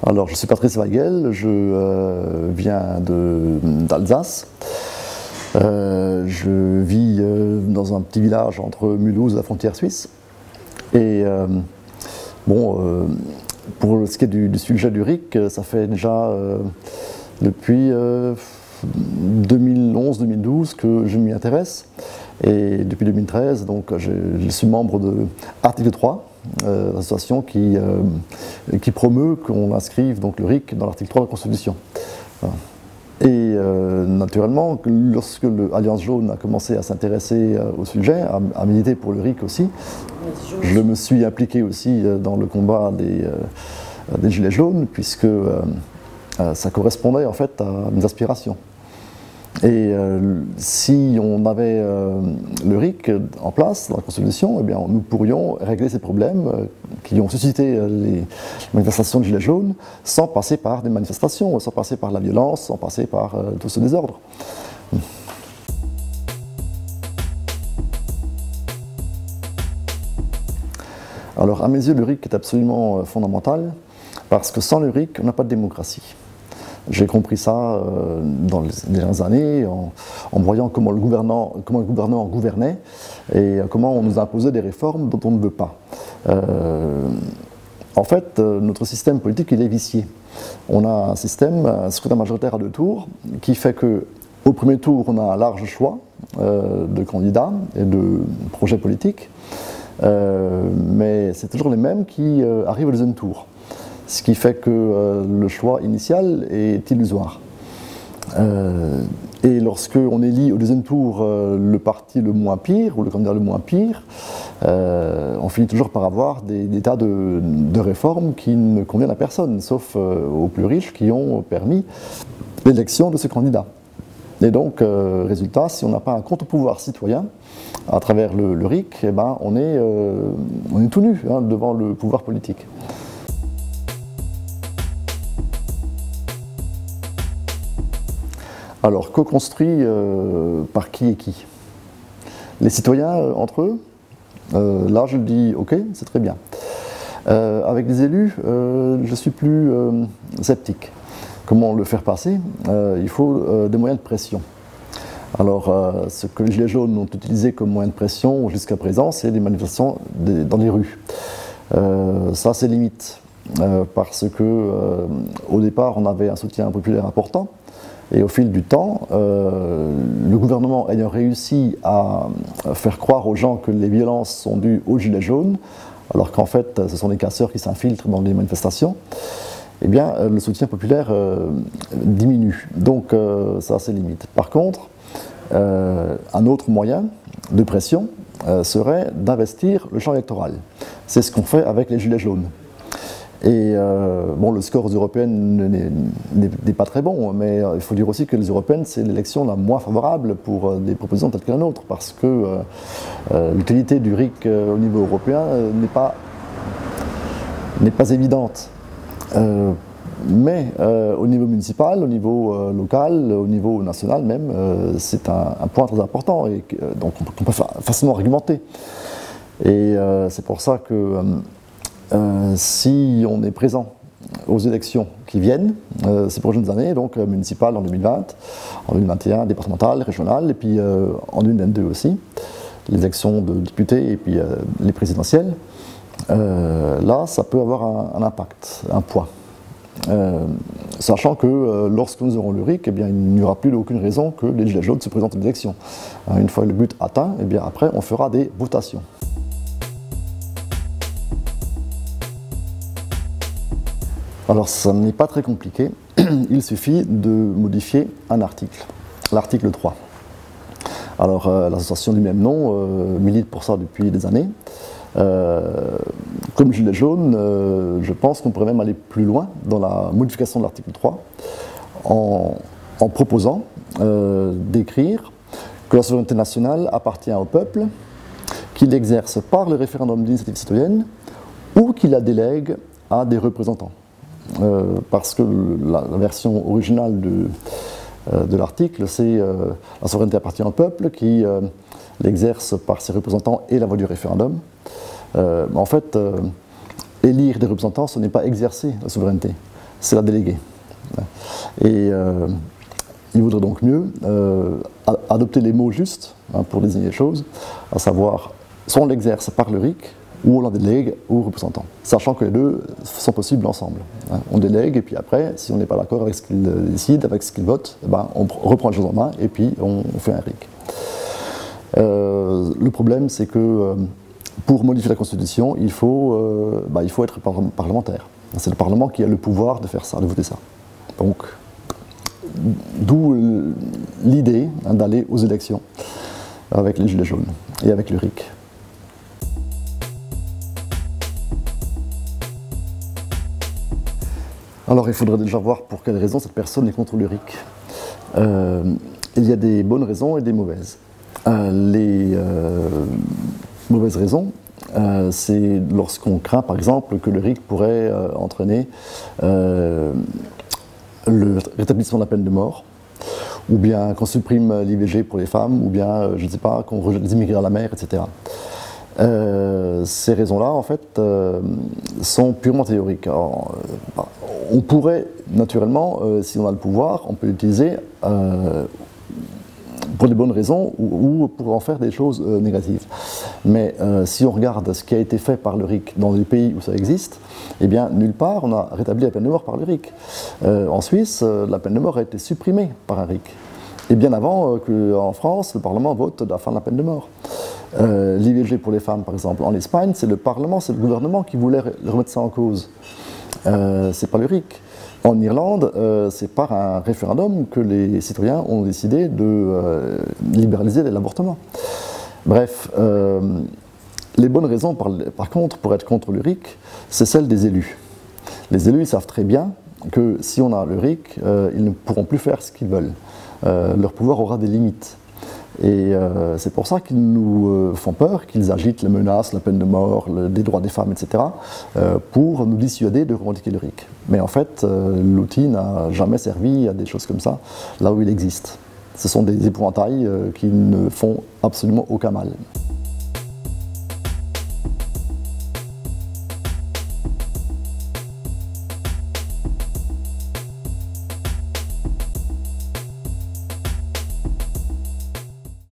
Alors, je suis Patrice Weigel, je viens d'Alsace. Je vis dans un petit village entre Mulhouse et la frontière suisse. Et pour ce qui est du sujet du RIC, ça fait déjà depuis 2011-2012 que je m'y intéresse. Et depuis 2013, donc, je suis membre de Article 3, l'association qui promeut qu'on inscrive donc, le RIC dans l'article 3 de la Constitution. Voilà. Et naturellement, lorsque l'Alliance Jaune a commencé à s'intéresser au sujet, à militer pour le RIC aussi, je me suis impliqué aussi dans le combat des Gilets jaunes, puisque ça correspondait en fait à mes aspirations. Et si on avait le RIC en place dans la Constitution, eh bien, nous pourrions régler ces problèmes qui ont suscité les manifestations de Gilets jaunes sans passer par des manifestations, sans passer par la violence, sans passer par tout ce désordre. Alors à mes yeux, le RIC est absolument fondamental parce que sans le RIC, on n'a pas de démocratie. J'ai compris ça dans les dernières années en voyant comment le gouvernement gouvernait et comment on nous imposait des réformes dont on ne veut pas. En fait, notre système politique, il est vicié. On a un système, un scrutin majoritaire à 2 tours, qui fait qu'au premier tour, on a un large choix de candidats et de projets politiques, mais c'est toujours les mêmes qui arrivent au deuxième tour. Ce qui fait que le choix initial est illusoire. Et lorsque on élit au deuxième tour le parti le moins pire, ou le candidat le moins pire, on finit toujours par avoir des tas de réformes qui ne conviennent à personne, sauf aux plus riches qui ont permis l'élection de ce candidat. Et donc, résultat, si on n'a pas un contre-pouvoir citoyen, à travers le RIC, eh ben, on est tout nu devant le pouvoir politique. Alors, co-construit par qui et qui? Les citoyens entre eux, là je dis ok, c'est très bien. Avec les élus, je suis plus sceptique. Comment le faire passer? Il faut des moyens de pression. Alors, ce que les Gilets jaunes ont utilisé comme moyen de pression jusqu'à présent, c'est des manifestations dans les rues. Ça, c'est limite, parce que au départ, on avait un soutien populaire important. Et au fil du temps, le gouvernement ayant réussi à faire croire aux gens que les violences sont dues aux gilets jaunes, alors qu'en fait ce sont des casseurs qui s'infiltrent dans les manifestations, eh bien le soutien populaire diminue. Donc ça a ses limites. Par contre, un autre moyen de pression serait d'investir le champ électoral. C'est ce qu'on fait avec les gilets jaunes. Et le score aux européennes n'est pas très bon, mais il faut dire aussi que les européennes, c'est l'élection la moins favorable pour des propositions telles que la nôtre, parce que l'utilité du RIC au niveau européen n'est pas évidente. Mais au niveau municipal, au niveau local, au niveau national même, c'est un point très important, et donc on peut facilement argumenter. Et c'est pour ça que si on est présent aux élections qui viennent ces prochaines années, donc municipales en 2020, en 2021, départementales, régionales, et puis en 2022 aussi, les élections de députés et puis les présidentielles, là, ça peut avoir un impact, un poids. Sachant que lorsque nous aurons le RIC, eh bien, il n'y aura plus aucune raison que les Gilets jaunes se présentent aux élections. Une fois le but atteint, eh bien, après, on fera des votations. Alors ça n'est pas très compliqué, il suffit de modifier un article, l'article 3. Alors l'association du même nom milite pour ça depuis des années. Comme Gilets jaunes, je pense qu'on pourrait même aller plus loin dans la modification de l'article 3 en proposant d'écrire que la souveraineté nationale appartient au peuple, qu'il l'exerce par le référendum d'initiative citoyenne ou qu'il la délègue à des représentants. Parce que la version originale de l'article, c'est la souveraineté appartient au peuple qui l'exerce par ses représentants et la voie du référendum. En fait, élire des représentants, ce n'est pas exercer la souveraineté, c'est la déléguée. Et il vaudrait donc mieux adopter les mots justes pour désigner les choses, à savoir, soit on l'exerce par le RIC, ou on la délègue aux représentants, sachant que les deux sont possibles ensemble. On délègue, et puis après, si on n'est pas d'accord avec ce qu'ils décident, avec ce qu'ils votent, on reprend les choses en main, et puis on fait un RIC. Le problème, c'est que pour modifier la Constitution, il faut être parlementaire. C'est le Parlement qui a le pouvoir de faire ça, de voter ça. Donc, d'où l'idée d'aller aux élections avec les Gilets jaunes et avec le RIC. Alors, il faudrait déjà voir pour quelles raisons cette personne est contre le RIC. Il y a des bonnes raisons et des mauvaises. Les mauvaises raisons, c'est lorsqu'on craint, par exemple, que le RIC pourrait entraîner le rétablissement de la peine de mort, ou bien qu'on supprime l'IVG pour les femmes, ou bien, je ne sais pas, qu'on rejette les immigrés à la mer, etc. Ces raisons-là, en fait, sont purement théoriques. Alors, on pourrait, naturellement, si on a le pouvoir, on peut l'utiliser pour des bonnes raisons ou pour en faire des choses négatives. Mais si on regarde ce qui a été fait par le RIC dans les pays où ça existe, eh bien, nulle part on a rétabli la peine de mort par le RIC. En Suisse, la peine de mort a été supprimée par un RIC. Et bien avant qu'en France, le Parlement vote la fin de la peine de mort. L'IVG pour les femmes, par exemple, en Espagne, c'est le Parlement, c'est le gouvernement qui voulait remettre ça en cause. C'est pas le RIC. En Irlande, c'est par un référendum que les citoyens ont décidé de libéraliser l'avortement. Bref, les bonnes raisons, par contre, pour être contre le RIC, c'est celle des élus. Les élus, ils savent très bien que si on a le RIC, ils ne pourront plus faire ce qu'ils veulent. Leur pouvoir aura des limites. Et c'est pour ça qu'ils nous font peur, qu'ils agitent les menaces, la peine de mort, des droits des femmes, etc., pour nous dissuader de revendiquer le RIC. Mais en fait, l'outil n'a jamais servi à des choses comme ça, là où il existe. Ce sont des épouvantails qui ne font absolument aucun mal.